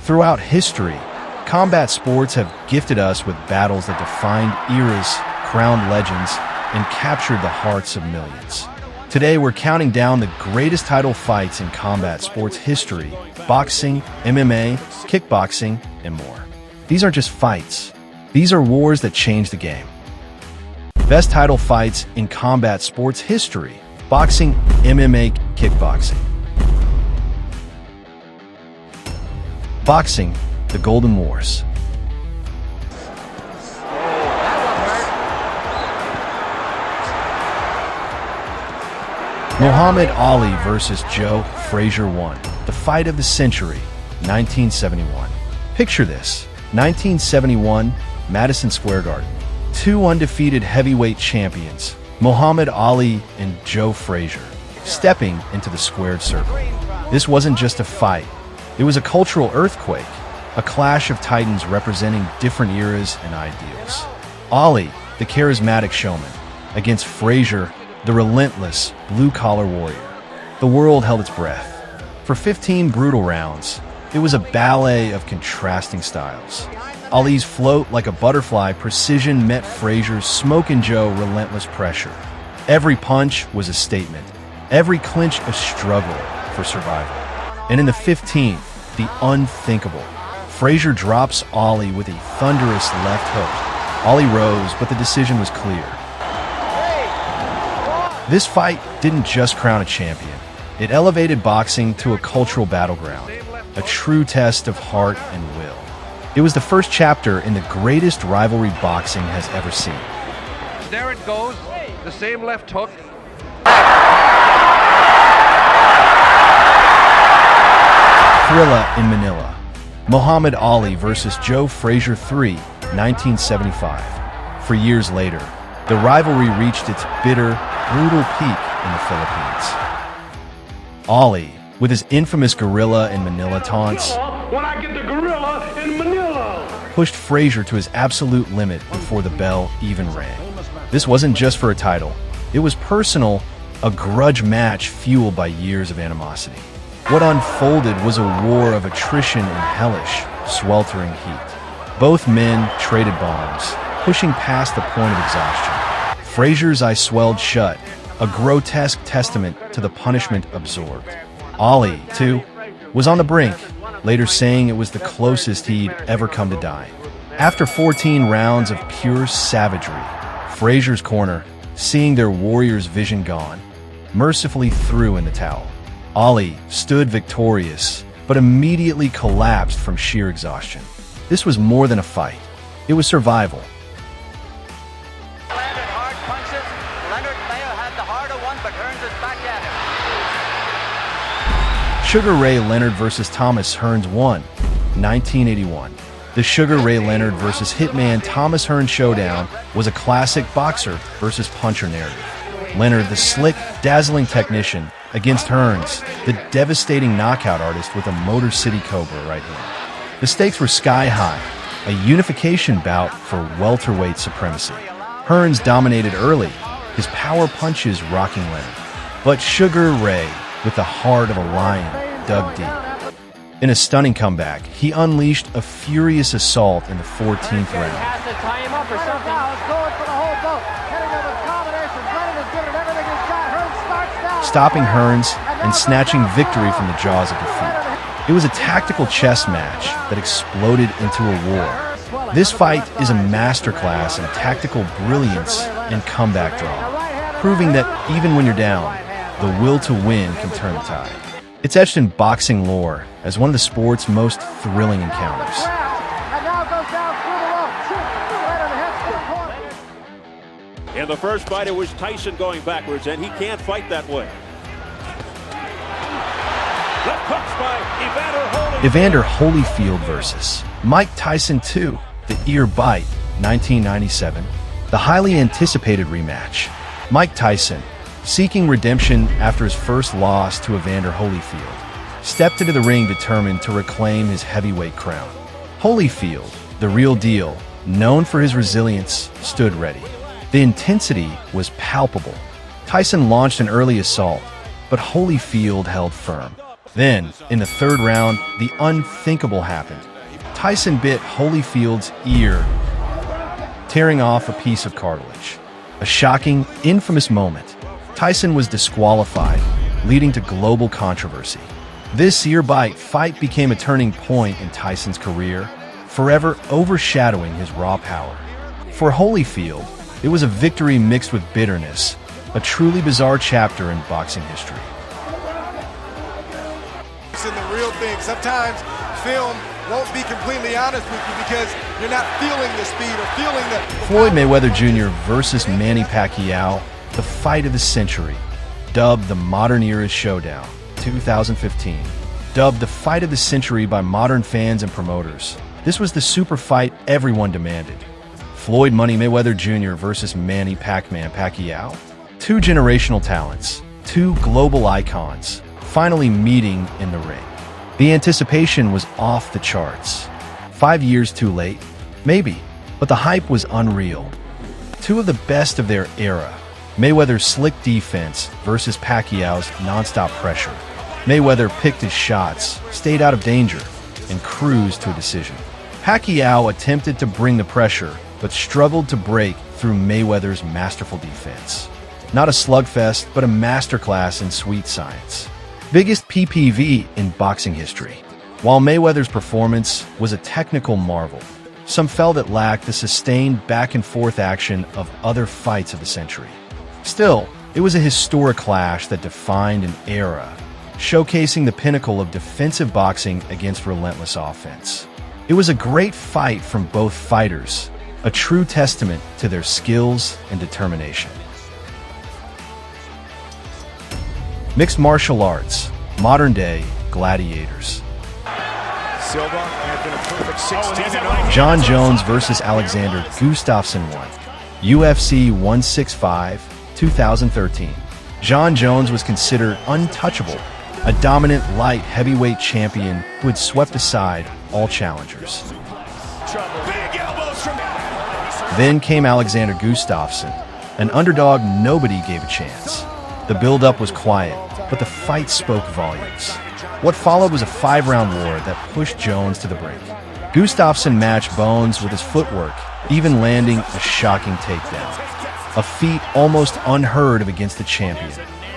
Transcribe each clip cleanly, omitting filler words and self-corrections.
Throughout history, combat sports have gifted us with battles that defined eras, crowned legends, and captured the hearts of millions. Today, we're counting down the greatest title fights in combat sports history: boxing, MMA, kickboxing, and more. These aren't just fights. These are wars that changed the game. Best title fights in combat sports history: boxing, MMA, kickboxing. Boxing, the Golden Wars. Muhammad Ali versus Joe Frazier won the fight of the century, 1971. Picture this: 1971, Madison Square Garden. Two undefeated heavyweight champions, Muhammad Ali and Joe Frazier, stepping into the squared circle. This wasn't just a fight. It was a cultural earthquake, a clash of titans representing different eras and ideals. Ali, the charismatic showman, against Frazier, the relentless blue-collar warrior. The world held its breath. For 15 brutal rounds, it was a ballet of contrasting styles. Ali's float like a butterfly precision met Frazier's Smoke and Joe relentless pressure. Every punch was a statement, every clinch a struggle for survival. And in the 15th, the unthinkable. Frazier drops Ali with a thunderous left hook. Ali rose, but the decision was clear. This fight didn't just crown a champion. It elevated boxing to a cultural battleground, a true test of heart and will. It was the first chapter in the greatest rivalry boxing has ever seen. There it goes, the same left hook. Thrilla in Manila. Muhammad Ali versus Joe Frazier 3, 1975. For years later, the rivalry reached its bitter, brutal peak in the Philippines. Ali, with his infamous gorilla in Manila taunts, when I get the gorilla in Manila, pushed Frazier to his absolute limit before the bell even rang. This wasn't just for a title. It was personal, a grudge match fueled by years of animosity. What unfolded was a war of attrition and hellish, sweltering heat. Both men traded bombs, pushing past the point of exhaustion. Frazier's eyes swelled shut, a grotesque testament to the punishment absorbed. Ali, too, was on the brink, later saying it was the closest he'd ever come to dying. After 14 rounds of pure savagery, Frazier's corner, seeing their warrior's vision gone, mercifully threw in the towel. Ali stood victorious, but immediately collapsed from sheer exhaustion. This was more than a fight. It was survival. Landed hard punches. Leonard may have had the harder one, but Hearns is back at him. Sugar Ray Leonard versus Thomas Hearns 1, 1981. The Sugar Ray Leonard versus Hitman Thomas Hearns showdown was a classic boxer versus puncher narrative. Leonard, the slick, dazzling technician, against Hearns, the devastating knockout artist with a Motor City Cobra right hand. The stakes were sky high, a unification bout for welterweight supremacy. Hearns dominated early, his power punches rocking Leonard. But Sugar Ray, with the heart of a lion, dug deep. In a stunning comeback, he unleashed a furious assault in the 14th round. Has to tie him up or something. Now it's going for the whole boat. Hitting him with combinations. Leonard is giving it everything he's got. Hearns starts down. Stopping Hearns and snatching victory from the jaws of defeat. It was a tactical chess match that exploded into a war. This fight is a masterclass in tactical brilliance and comeback draw, proving that even when you're down, the will to win can turn the tide. It's etched in boxing lore as one of the sport's most thrilling encounters. And now goes down through the rope. In the first fight, it was Tyson going backwards, and he can't fight that way. Left hooks by Evander Holyfield versus Mike Tyson 2, the ear bite, 1997. The highly anticipated rematch. Mike Tyson, seeking redemption after his first loss to Evander Holyfield, stepped into the ring determined to reclaim his heavyweight crown. Holyfield, the real deal, known for his resilience, stood ready. The intensity was palpable. Tyson launched an early assault, but Holyfield held firm. Then, in the third round, the unthinkable happened. Tyson bit Holyfield's ear, tearing off a piece of cartilage. A shocking, infamous moment. Tyson was disqualified, leading to global controversy. This ear bite fight became a turning point in Tyson's career, forever overshadowing his raw power. For Holyfield, it was a victory mixed with bitterness, a truly bizarre chapter in boxing history. It's in the real thing. Sometimes film won't be completely honest with you because you're not feeling the speed or feeling the... Floyd Mayweather Jr. versus Manny Pacquiao, the fight of the century, dubbed the Modern Era Showdown, 2015. Dubbed the fight of the century by modern fans and promoters, this was the super fight everyone demanded. Floyd Money Mayweather Jr. versus Manny Pac-Man Pacquiao. Two generational talents, two global icons, finally meeting in the ring. The anticipation was off the charts. 5 years too late? Maybe, but the hype was unreal. Two of the best of their era. Mayweather's slick defense versus Pacquiao's nonstop pressure. Mayweather picked his shots, stayed out of danger, and cruised to a decision. Pacquiao attempted to bring the pressure, but struggled to break through Mayweather's masterful defense. Not a slugfest, but a masterclass in sweet science. Biggest PPV in boxing history. While Mayweather's performance was a technical marvel, some felt it lacked the sustained back-and-forth action of other fights of the century. Still, it was a historic clash that defined an era, showcasing the pinnacle of defensive boxing against relentless offense. It was a great fight from both fighters, a true testament to their skills and determination. Mixed martial arts, modern-day gladiators. Silva had been a perfect 16-0. John Jones versus Alexander Gustafsson 1. UFC 165, 2013. John Jones was considered untouchable, a dominant light heavyweight champion who had swept aside all challengers. Then came Alexander Gustafsson, an underdog nobody gave a chance. The build-up was quiet, but the fight spoke volumes. What followed was a 5-round war that pushed Jones to the brink. Gustafsson matched Bones with his footwork, even landing a shocking takedown. A feat almost unheard of against the champion.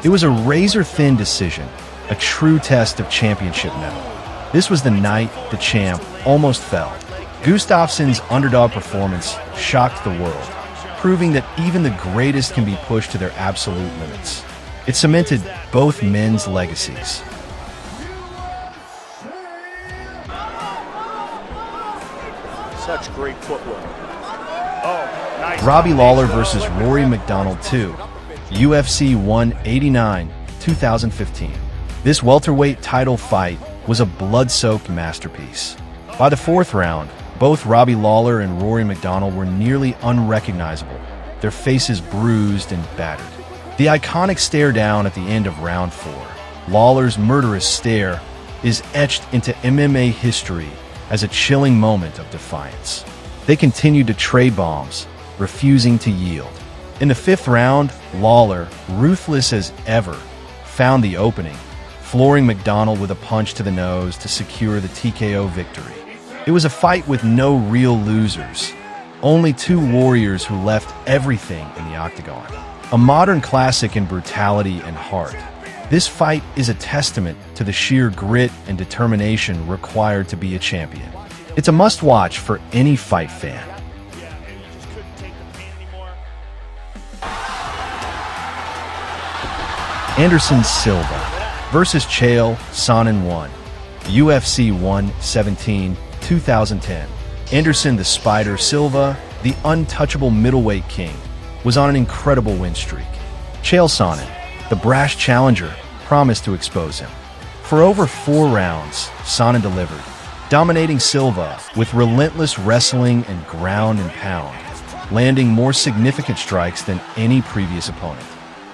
It was a razor-thin decision, a true test of championship mettle. This was the night the champ almost fell. Gustafsson's underdog performance shocked the world, proving that even the greatest can be pushed to their absolute limits. It cemented both men's legacies. Such great footwork. Oh, nice. Robbie Lawler versus Rory McDonald 2, UFC 189, 2015. This welterweight title fight was a blood-soaked masterpiece. By the 4th round, both Robbie Lawler and Rory McDonald were nearly unrecognizable, their faces bruised and battered. The iconic stare down at the end of round 4, Lawler's murderous stare, is etched into MMA history as a chilling moment of defiance. They continued to trade bombs, refusing to yield. In the 5th round, Lawler, ruthless as ever, found the opening, flooring McDonald with a punch to the nose to secure the TKO victory. It was a fight with no real losers, only two warriors who left everything in the octagon. A modern classic in brutality and heart. This fight is a testament to the sheer grit and determination required to be a champion. It's a must-watch for any fight fan. Anderson Silva versus Chael Sonnen 1. UFC 117, 2010. Anderson the Spider Silva, the untouchable middleweight king, was on an incredible win streak. Chael Sonnen, the brash challenger, promised to expose him. For over 4 rounds, Sonnen delivered, dominating Silva with relentless wrestling and ground and pound, landing more significant strikes than any previous opponent.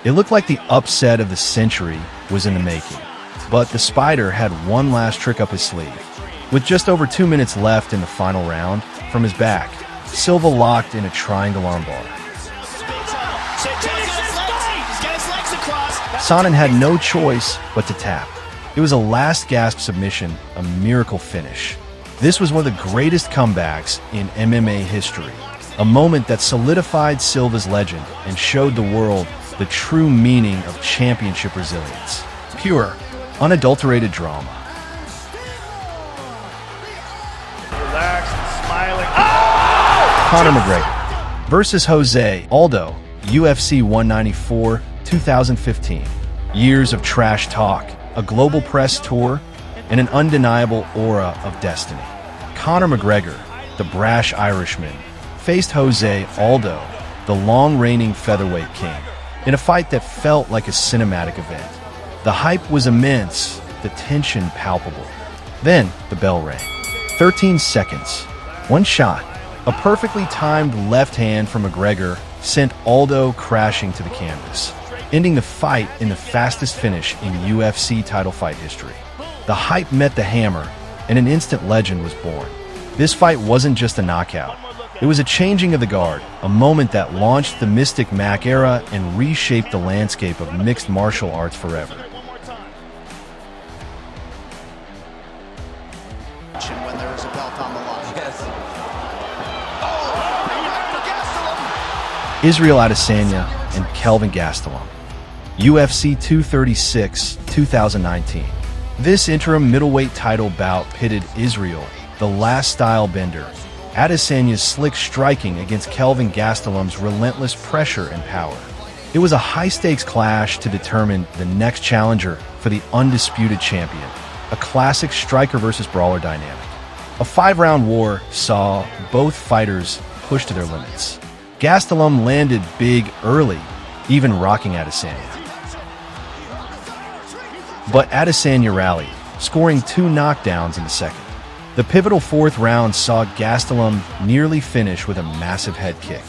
It looked like the upset of the century was in the making, but the Spider had one last trick up his sleeve. With just over 2 minutes left in the final round, from his back, Silva locked in a triangle armbar. Sonnen had no choice but to tap. It It was a last-gasp submission, a miracle finish. This was one of the greatest comebacks in MMA history, a moment that solidified Silva's legend and showed the world the true meaning of championship resilience. Pure, unadulterated drama. Relaxed and smiling. Conor McGregor versus Jose Aldo, UFC 194, 2015. Years of trash talk, a global press tour, and an undeniable aura of destiny. Conor McGregor, the brash Irishman, faced Jose Aldo, the long-reigning featherweight king, in a fight that felt like a cinematic event. The hype was immense, the tension palpable. Then the bell rang. 13 seconds. One shot. A perfectly timed left hand from McGregor sent Aldo crashing to the canvas, ending the fight in the fastest finish in UFC title fight history. The hype met the hammer, and an instant legend was born. This fight wasn't just a knockout. It was a changing of the guard, a moment that launched the Mystic Mac era and reshaped the landscape of mixed martial arts forever. When there is a belt on the line. Israel Adesanya and Kelvin Gastelum. UFC 236, 2019. This interim middleweight title bout pitted Israel, the last style bender, Adesanya's slick striking against Kelvin Gastelum's relentless pressure and power. It was a high-stakes clash to determine the next challenger for the undisputed champion, a classic striker versus brawler dynamic. A 5-round war saw both fighters push to their limits. Gastelum landed big early, even rocking Adesanya. But Adesanya rallied, scoring 2 knockdowns in the second. The pivotal 4th round saw Gastelum nearly finish with a massive head kick.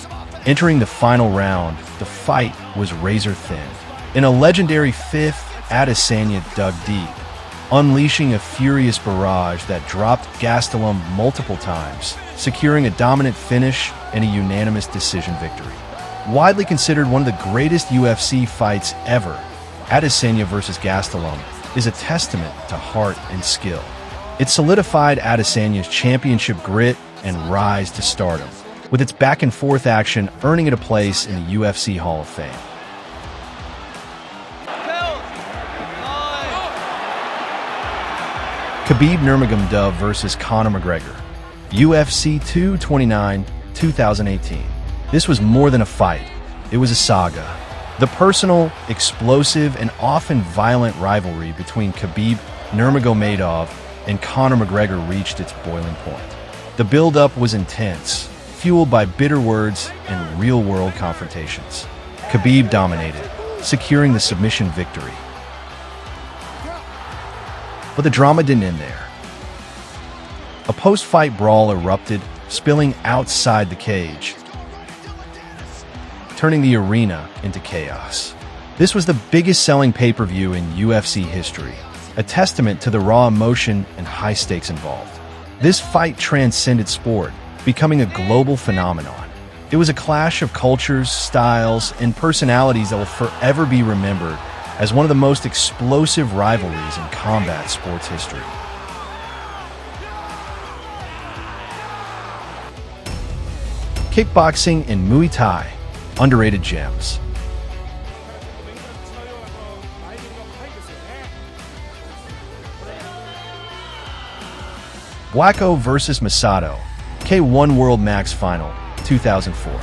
Entering the final round, the fight was razor-thin. In a legendary 5th, Adesanya dug deep, unleashing a furious barrage that dropped Gastelum multiple times, securing a dominant finish and a unanimous decision victory. Widely considered one of the greatest UFC fights ever, Adesanya vs. Gastelum is a testament to heart and skill. It solidified Adesanya's championship grit and rise to stardom, with its back-and-forth action earning it a place in the UFC Hall of Fame. Khabib Nurmagomedov vs. Conor McGregor. UFC 229, 2018. This was more than a fight. It was a saga. The personal, explosive, and often violent rivalry between Khabib Nurmagomedov and Conor McGregor reached its boiling point. The build-up was intense, fueled by bitter words and real-world confrontations. Khabib dominated, securing the submission victory. But the drama didn't end there. A post-fight brawl erupted, spilling outside the cage, turning the arena into chaos. This was the biggest selling pay-per-view in UFC history, a testament to the raw emotion and high stakes involved. This fight transcended sport, becoming a global phenomenon. It was a clash of cultures, styles, and personalities that will forever be remembered as one of the most explosive rivalries in combat sports history. Kickboxing and Muay Thai, underrated gems. Blacko vs. Masato, K1 World Max Final, 2004.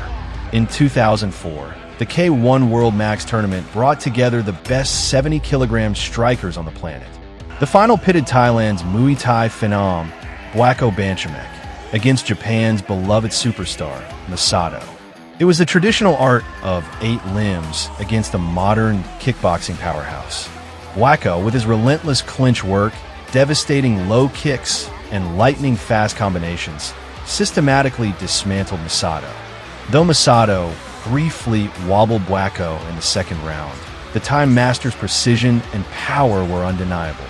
In 2004, the K1 World Max Tournament brought together the best 70-kilogram strikers on the planet. The final pitted Thailand's Muay Thai phenom, Blacko Banchamek, against Japan's beloved superstar, Masato. It was the traditional art of 8 limbs against a modern kickboxing powerhouse. Blacko, with his relentless clinch work, devastating low kicks, and lightning-fast combinations, systematically dismantled Masato. Though Masato briefly wobbled Blacko in the second round, the Thai master's precision and power were undeniable.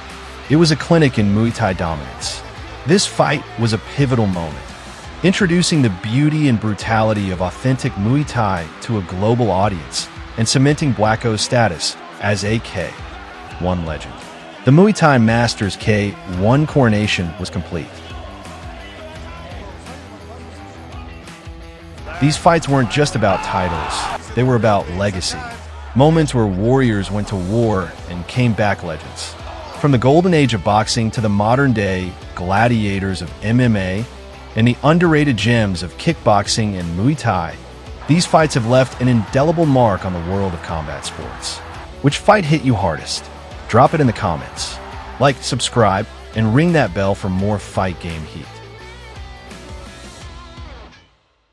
It was a clinic in Muay Thai dominance. This fight was a pivotal moment, introducing the beauty and brutality of authentic Muay Thai to a global audience and cementing Blacko's status as a K1 legend. The Muay Thai Masters K1 coronation was complete. These fights weren't just about titles, they were about legacy. Moments where warriors went to war and came back legends. From the golden age of boxing to the modern day gladiators of MMA and the underrated gems of kickboxing and Muay Thai, these fights have left an indelible mark on the world of combat sports. Which fight hit you hardest? Drop it in the comments. Like, subscribe, and ring that bell for more fight game heat.